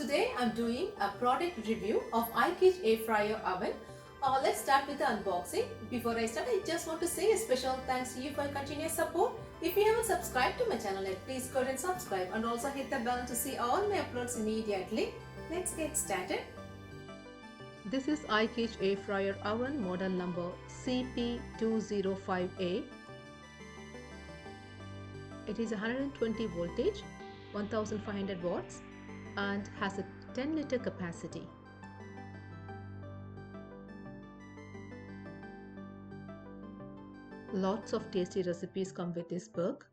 today I'm doing a product review of iKitch Air Fryer Oven. Let's start with the unboxing. Before I start, I just want to say a special thanks to you for your continuous support. If you haven't subscribed to my channel yet, please go ahead and subscribe and also hit the bell to see all my uploads immediately. Let's get started. This is iKitch Air Fryer Oven model number CP205A. It is 120 voltage, 1500 watts and has a 10-liter capacity. Lots of tasty recipes come with this book.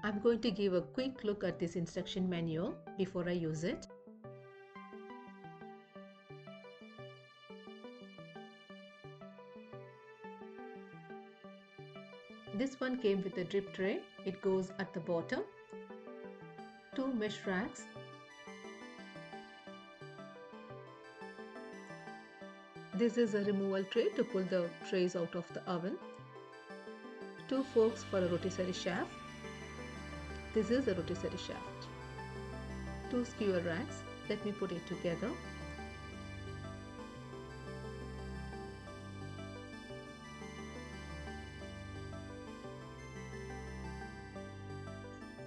I'm going to give a quick look at this instruction manual before I use it. This one came with a drip tray. It goes at the bottom. 2 mesh racks. This is a removal tray to pull the trays out of the oven. 2 forks for a rotisserie shaft. This is a rotisserie shaft. 2 skewer racks. Let me put it together.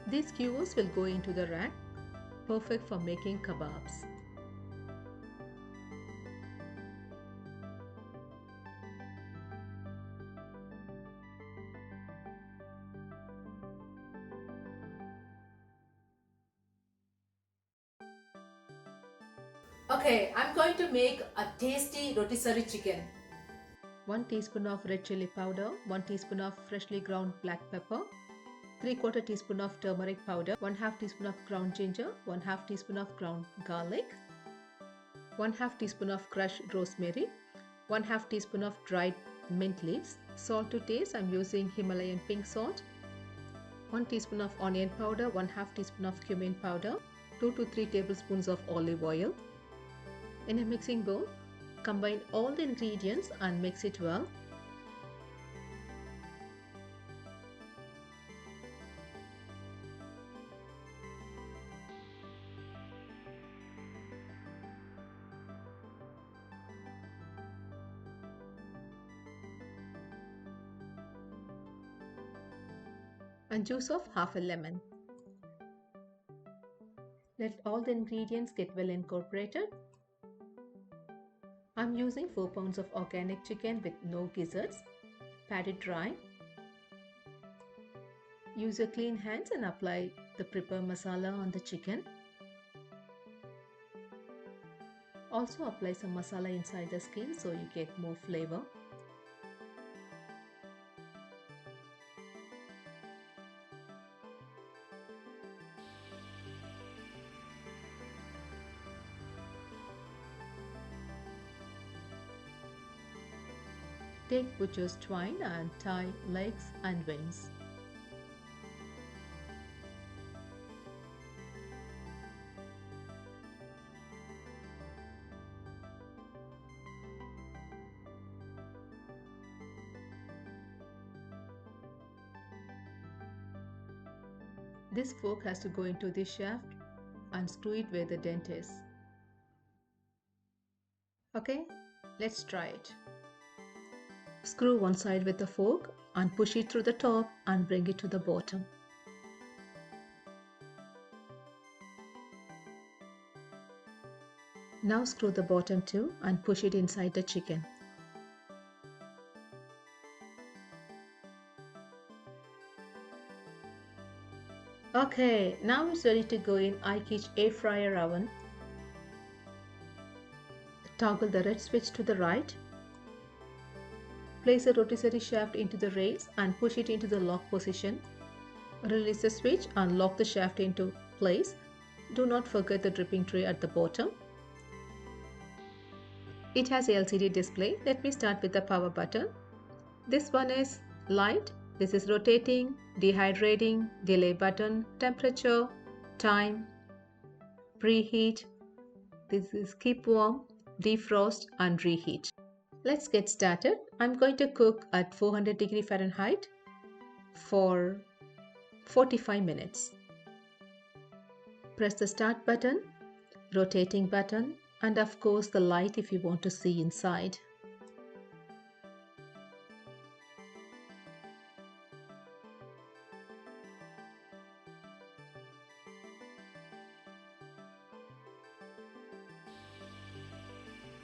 These skewers will go into the rack, perfect for making kebabs. Okay, I'm going to make a tasty rotisserie chicken. 1 teaspoon of red chili powder, 1 teaspoon of freshly ground black pepper, 3/4 teaspoon of turmeric powder, 1/2 teaspoon of ground ginger, 1/2 teaspoon of ground garlic, 1/2 teaspoon of crushed rosemary, 1/2 teaspoon of dried mint leaves, salt to taste. I'm using Himalayan pink salt, 1 teaspoon of onion powder, 1/2 teaspoon of cumin powder, 2 to 3 tablespoons of olive oil. In a mixing bowl, combine all the ingredients and mix it well. And juice of half a lemon. Let all the ingredients get well incorporated. I'm using 4 pounds of organic chicken with no gizzards. Pat it dry. Use your clean hands and apply the prepare masala on the chicken. Also apply some masala inside the skin so you get more flavor. Take butcher's twine and tie legs and wings. This fork has to go into the shaft and screw it where the dent is. Okay, let's try it. Screw one side with the fork and push it through the top and bring it to the bottom. Now screw the bottom too and push it inside the chicken. Okay, now it's ready to go in iKitch Air Fryer Oven. Toggle the red switch to the right. Place a rotisserie shaft into the rails and push it into the lock position. Release the switch and lock the shaft into place. Do not forget the dripping tray at the bottom. It has a LCD display. Let me start with the power button. This one is light. This is rotating, dehydrating, delay button, temperature, time, preheat. This is keep warm, defrost and reheat. Let's get started. I'm going to cook at 400 degree Fahrenheit for 45 minutes. Press the start button, rotating button, and of course the light if you want to see inside.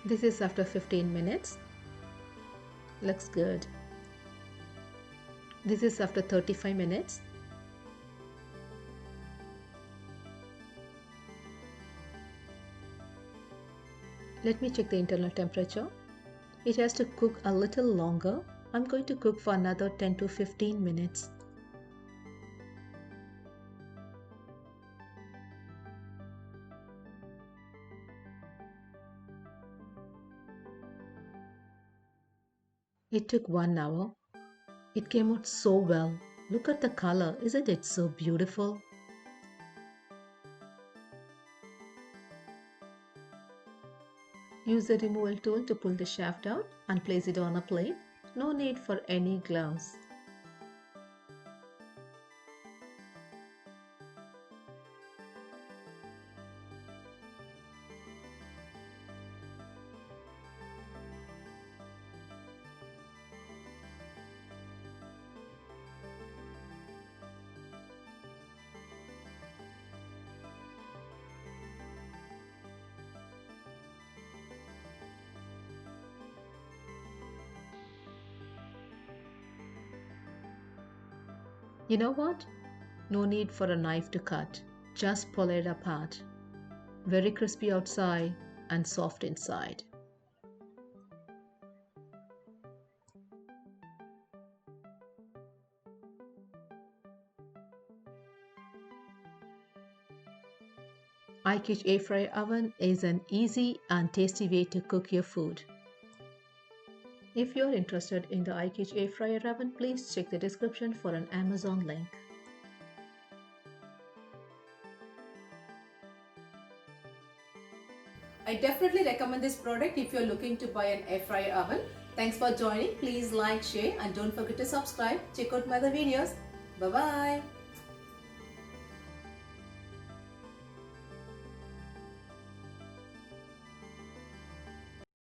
This is after 15 minutes. Looks good. This is after 35 minutes. Let me check the internal temperature. It has to cook a little longer. I'm going to cook for another 10 to 15 minutes. It took 1 hour. It came out so well. Look at the color, isn't it so beautiful? Use the removal tool to pull the shaft out and place it on a plate. No need for any gloves. You know what? No need for a knife to cut. Just pull it apart. Very crispy outside and soft inside. iQuich Air Fryer Oven is an easy and tasty way to cook your food. If you're interested in the iQuich Air Fryer Oven, please check the description for an Amazon link. I definitely recommend this product if you're looking to buy an air fryer oven. Thanks for joining. Please like, share and don't forget to subscribe. Check out my other videos. Bye bye.